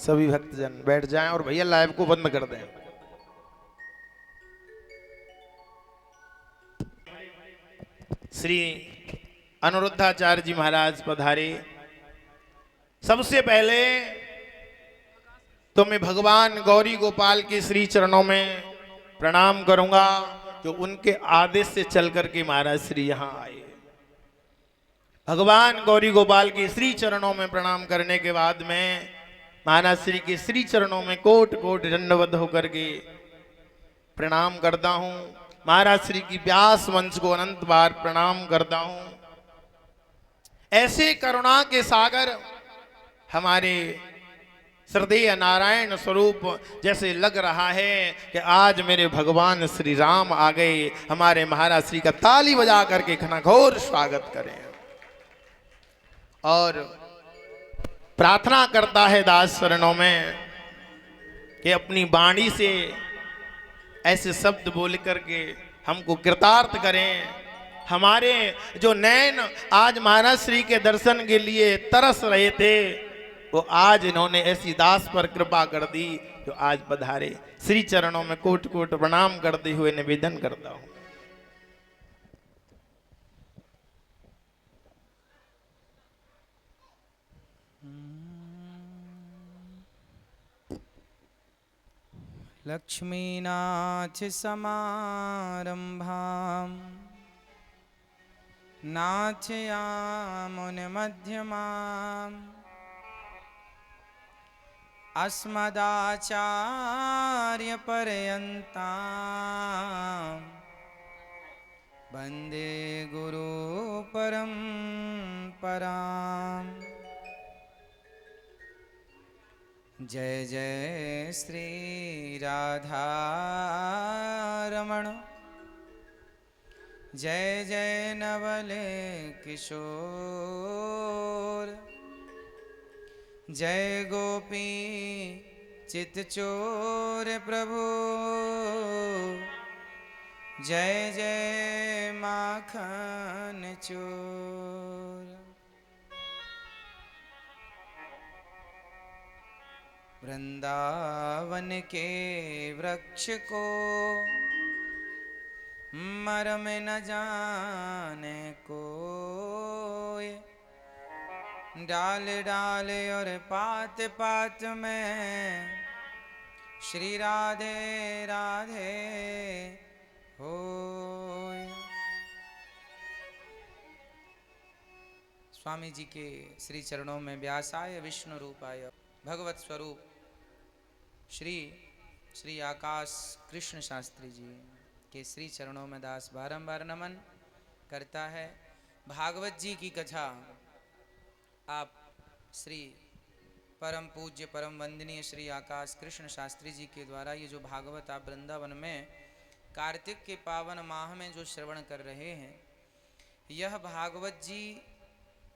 सभी भक्तजन बैठ जाएं और भैया लाइव को बंद कर दें। श्री अनुरुद्धाचार्य जी महाराज पधारे। सबसे पहले तो मैं भगवान गौरी गोपाल के श्री चरणों में प्रणाम करूंगा, जो उनके आदेश से चल करके महाराज श्री यहां आए। भगवान गौरी गोपाल के श्री चरणों में प्रणाम करने के बाद में महाराज श्री के श्री चरणों में कोट कोट दंडवत होकर के प्रणाम करता हूं। महाराज श्री की व्यास वंश को अनंत बार प्रणाम करता हूं। ऐसे करुणा के सागर हमारे श्रद्धेय नारायण स्वरूप जैसे लग रहा है कि आज मेरे भगवान श्री राम आ गए। हमारे महाराज श्री का ताली बजा करके घनघोर स्वागत करें। और प्रार्थना करता है दास चरणों में कि अपनी वाणी से ऐसे शब्द बोल करके हमको कृतार्थ करें। हमारे जो नैन आज महाराज श्री के दर्शन के लिए तरस रहे थे, वो आज इन्होंने ऐसी दास पर कृपा कर दी जो आज पधारे। श्री चरणों में कोट कोट प्रणाम करते हुए निवेदन करता हूं। लक्ष्मीनाथ समारंभां नाथयामुन मध्यमाम् अस्मदाचार्य पर्यन्तां वन्दे गुरु परम्पराम्। जय जय श्री राधा रमण, जय जय नवल किशोर, जय गोपी चित्तचोर प्रभु, जय जय माखन चोर। वृंदावन के वृक्ष को मरम न जाने कोय, डाल डाल और पात पात में श्री राधे राधे होय। स्वामी जी के श्री चरणों में व्यासाय विष्णु रूपाय भगवत स्वरूप श्री श्री आकाश कृष्ण शास्त्री जी के श्री चरणों में दास बारंबार नमन करता है। भागवत जी की कथा आप श्री परम पूज्य परम वंदनीय श्री आकाश कृष्ण शास्त्री जी के द्वारा ये जो भागवत आप वृंदावन में कार्तिक के पावन माह में जो श्रवण कर रहे हैं, यह भागवत जी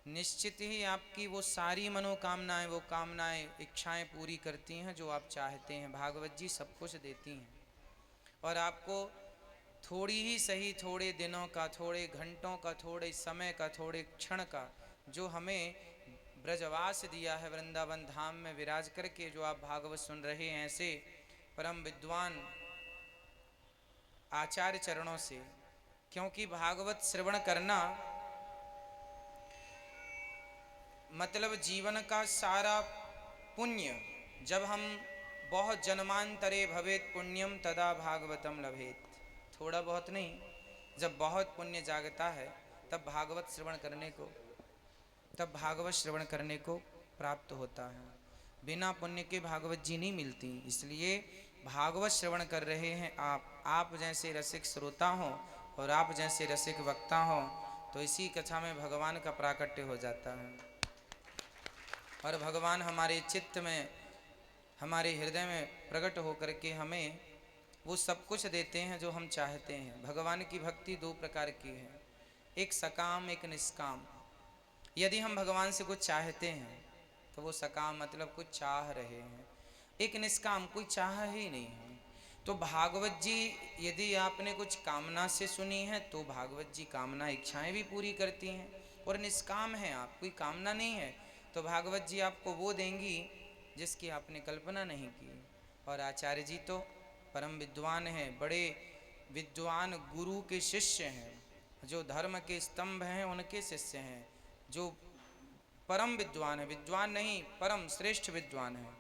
निश्चित ही आपकी वो सारी मनोकामनाएं, वो कामनाएं, इच्छाएं पूरी करती हैं जो आप चाहते हैं। भागवत जी सब कुछ देती हैं और आपको थोड़ी ही सही, थोड़े दिनों का, थोड़े घंटों का, थोड़े समय का, थोड़े क्षण का जो हमें ब्रजवास दिया है वृंदावन धाम में विराज करके, जो आप भागवत सुन रहे हैं ऐसे परम विद्वान आचार्य चरणों से। क्योंकि भागवत श्रवण करना मतलब जीवन का सारा पुण्य। जब हम बहुत जन्मांतरे भवेत पुण्यम तदा भागवतम लभेत, थोड़ा बहुत नहीं, जब बहुत पुण्य जागता है तब भागवत श्रवण करने को प्राप्त होता है। बिना पुण्य के भागवत जी नहीं मिलती। इसलिए भागवत श्रवण कर रहे हैं आप जैसे रसिक श्रोता हों और आप जैसे रसिक वक्ता हों, तो इसी कथा में भगवान का प्राकट्य हो जाता है और भगवान हमारे चित्त में, हमारे हृदय में प्रकट होकर के हमें वो सब कुछ देते हैं जो हम चाहते हैं। भगवान की भक्ति दो प्रकार की है, एक सकाम, एक निष्काम। यदि हम भगवान से कुछ चाहते हैं तो वो सकाम मतलब कुछ चाह रहे हैं, एक निष्काम कोई चाह ही नहीं है। तो भागवत जी यदि आपने कुछ कामना से सुनी है तो भागवत जी कामना इच्छाएं भी पूरी करती हैं, और निष्काम है, आप कोई कामना नहीं है तो भागवत जी आपको वो देंगी जिसकी आपने कल्पना नहीं की। और आचार्य जी तो परम विद्वान हैं, बड़े विद्वान गुरु के शिष्य हैं, जो धर्म के स्तंभ हैं उनके शिष्य हैं, जो परम विद्वान है, विद्वान नहीं परम श्रेष्ठ विद्वान है,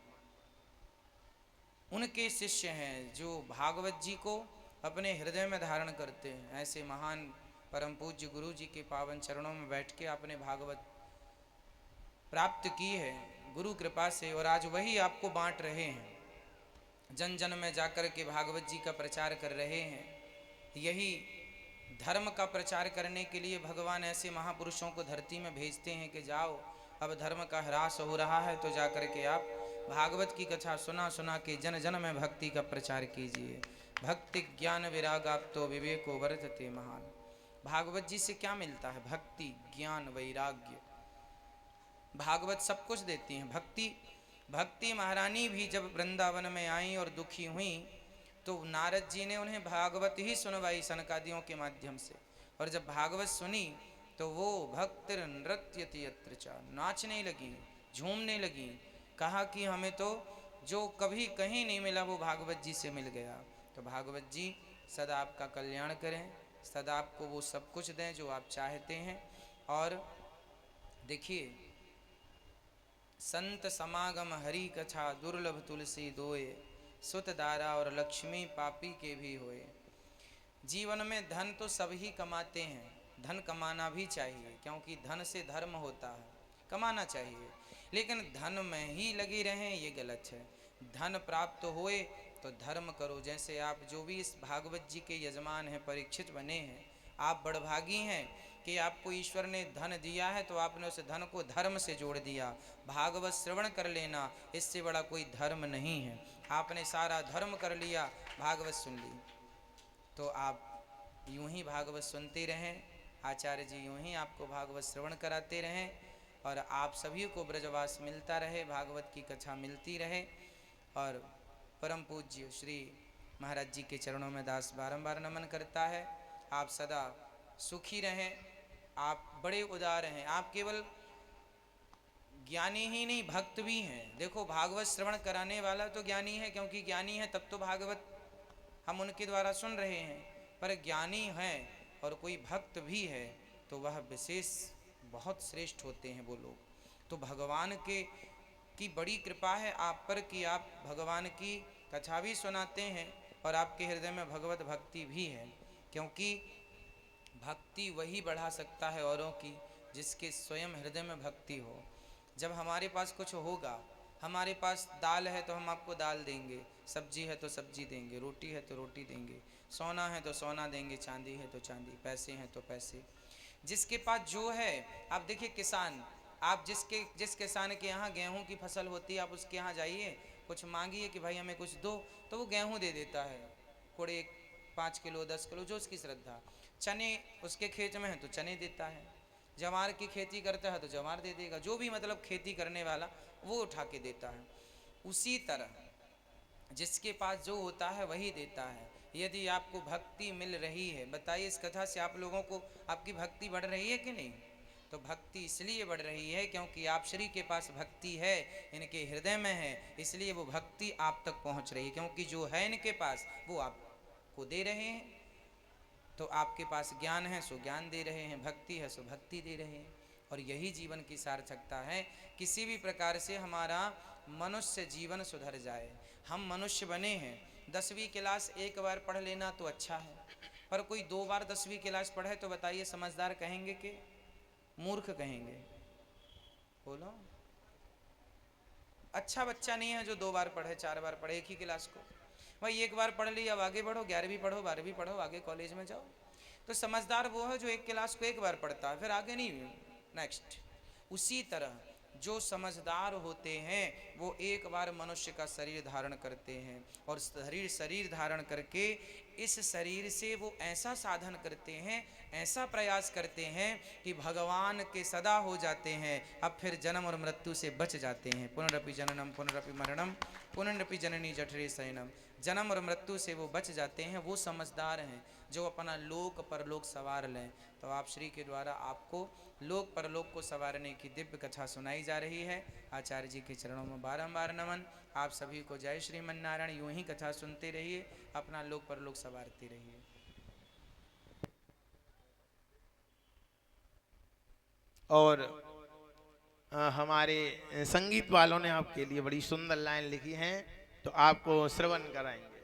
उनके शिष्य हैं, जो भागवत जी को अपने हृदय में धारण करते हैं। ऐसे महान परम पूज्य गुरु जी के पावन चरणों में बैठ के आपने भागवत प्राप्त की है गुरु कृपा से, और आज वही आपको बांट रहे हैं, जन जन में जाकर के भागवत जी का प्रचार कर रहे हैं। यही धर्म का प्रचार करने के लिए भगवान ऐसे महापुरुषों को धरती में भेजते हैं कि जाओ, अब धर्म का ह्रास हो रहा है तो जाकर के आप भागवत की कथा सुना सुना के जन जन में भक्ति का प्रचार कीजिए। भक्ति ज्ञान विराग आप तो विवेको वर्धते महान। भागवत जी से क्या मिलता है? भक्ति ज्ञान वैराग्य। भागवत सब कुछ देती हैं। भक्ति महारानी भी जब वृंदावन में आई और दुखी हुई तो नारद जी ने उन्हें भागवत ही सुनवाई सनकादियों के माध्यम से, और जब भागवत सुनी तो वो भक्त नृत्यति यत्र च, नाचने लगी, झूमने लगी। कहा कि हमें तो जो कभी कहीं नहीं मिला वो भागवत जी से मिल गया। तो भागवत जी सदा आपका कल्याण करें, सदा आपको वो सब कुछ दें जो आप चाहते हैं। और देखिए, संत समागम हरि कथा दुर्लभ तुलसी दोए, सुत दारा और लक्ष्मी पापी के भी होए। जीवन में धन तो सभी कमाते हैं, धन कमाना भी चाहिए, क्योंकि धन से धर्म होता है, कमाना चाहिए, लेकिन धन में ही लगे रहें ये गलत है। धन प्राप्त होए तो धर्म करो। जैसे आप जो भी इस भागवत जी के यजमान हैं, परीक्षित बने हैं, आप बड़भागी हैं कि आपको ईश्वर ने धन दिया है तो आपने उस धन को धर्म से जोड़ दिया। भागवत श्रवण कर लेना, इससे बड़ा कोई धर्म नहीं है। आपने सारा धर्म कर लिया, भागवत सुन ली, तो आप यूं ही भागवत सुनते रहें, आचार्य जी यूं ही आपको भागवत श्रवण कराते रहें, और आप सभी को ब्रजवास मिलता रहे, भागवत की कथा मिलती रहे। और परम पूज्य श्री महाराज जी के चरणों में दास बारंबार नमन करता है। आप सदा सुखी रहें, आप बड़े उदार हैं, आप केवल ज्ञानी ही नहीं भक्त भी हैं। देखो, भागवत श्रवण कराने वाला तो ज्ञानी है, क्योंकि ज्ञानी है तब तो भागवत हम उनके द्वारा सुन रहे हैं, पर ज्ञानी है और कोई भक्त भी है तो वह विशेष बहुत श्रेष्ठ होते हैं वो लोग। तो भगवान की बड़ी कृपा है आप पर कि आप भगवान की कथा भी सुनाते हैं और आपके हृदय में भगवत भक्ति भी है, क्योंकि भक्ति वही बढ़ा सकता है औरों की जिसके स्वयं हृदय में भक्ति हो। जब हमारे पास कुछ होगा, हमारे पास दाल है तो हम आपको दाल देंगे, सब्जी है तो सब्जी देंगे, रोटी है तो रोटी देंगे, सोना है तो सोना देंगे, चांदी है तो चांदी, पैसे हैं तो पैसे। जिसके पास जो है, आप देखिए किसान, आप जिस किसान के यहाँ गेहूं की फसल होती है, आप उसके यहाँ जाइए, कुछ मांगिए कि भाई हमें कुछ दो, तो वो गेहूं दे देता है, कोड़े 5 किलो 10 किलो, जो उसकी श्रद्धा। चने उसके खेत में है तो चने देता है, जवार की खेती करता है तो जवार दे देगा, जो भी मतलब खेती करने वाला वो उठा के देता है। उसी तरह जिसके पास जो होता है वही देता है। यदि आपको भक्ति मिल रही है, बताइए इस कथा से आप लोगों को आपकी भक्ति बढ़ रही है कि नहीं? तो भक्ति इसलिए बढ़ रही है क्योंकि आप श्री के पास भक्ति है, इनके हृदय में है, इसलिए वो भक्ति आप तक पहुंच रही है, क्योंकि जो है इनके पास वो आपको दे रहे हैं। तो आपके पास ज्ञान है सो ज्ञान दे रहे हैं, भक्ति है सो भक्ति दे रहे हैं, और यही जीवन की सार्थकता है। किसी भी प्रकार से हमारा मनुष्य जीवन सुधर जाए। हम मनुष्य बने हैं, 10वीं क्लास एक बार पढ़ लेना तो अच्छा है, पर कोई 2 बार 10वीं क्लास पढ़े तो बताइए समझदार कहेंगे कि मूर्ख कहेंगे? बोलो, अच्छा बच्चा नहीं है जो 2 बार पढ़े 4 बार पढ़े एक ही क्लास को। भाई एक बार पढ़ ली, अब आगे बढ़ो, 11वीं पढ़ो, 12वीं पढ़ो, आगे कॉलेज में जाओ। तो समझदार वो है जो एक क्लास को एक बार पढ़ता है, फिर आगे नहीं, नेक्स्ट। उसी तरह जो समझदार होते हैं वो एक बार मनुष्य का शरीर धारण करते हैं, और शरीर धारण करके इस शरीर से वो ऐसा साधन करते हैं, ऐसा प्रयास करते हैं कि भगवान के सदा हो जाते हैं। अब फिर जन्म और मृत्यु से बच जाते हैं। पुनरपि जननम पुनरपि मरणम पुनरपि जननी जठरे शयनम। जन्म और मृत्यु से वो बच जाते हैं, वो समझदार हैं जो अपना लोक परलोक सवार लें। तो आप श्री के द्वारा आपको लोक परलोक को संवारने की दिव्य कथा सुनाई जा रही है। आचार्य जी के चरणों में बारंबार नमन। आप सभी को जय श्रीमन्नारायण। यूं ही कथा सुनते रहिए, अपना लोक परलोक संवारते रहिए। और हमारे संगीत वालों ने आपके लिए बड़ी सुंदर लाइन लिखी हैं, तो आपको श्रवण कराएंगे।